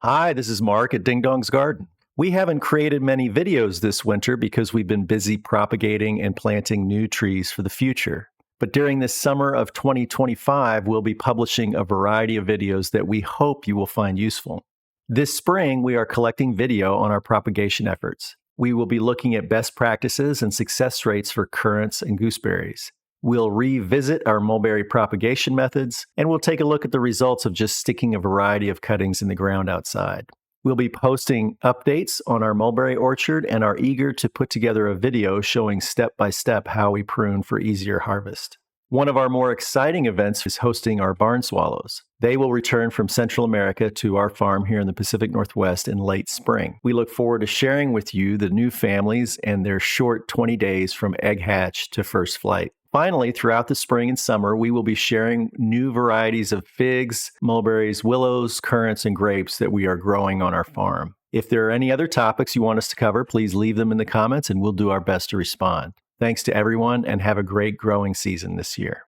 Hi, this is Mark at Ding Dong's Garden. We haven't created many videos this winter because we've been busy propagating and planting new trees for the future. But during this summer of 2025, we'll be publishing a variety of videos that we hope you will find useful. This spring, we are collecting video on our propagation efforts. We will be looking at best practices and success rates for currants and gooseberries. We'll revisit our mulberry propagation methods, and we'll take a look at the results of just sticking a variety of cuttings in the ground outside. We'll be posting updates on our mulberry orchard and are eager to put together a video showing step-by-step how we prune for easier harvest. One of our more exciting events is hosting our barn swallows. They will return from Central America to our farm here in the Pacific Northwest in late spring. We look forward to sharing with you the new families and their short 20 days from egg hatch to first flight. Finally, throughout the spring and summer, we will be sharing new varieties of figs, mulberries, willows, currants, and grapes that we are growing on our farm. If there are any other topics you want us to cover, please leave them in the comments and we'll do our best to respond. Thanks to everyone and have a great growing season this year.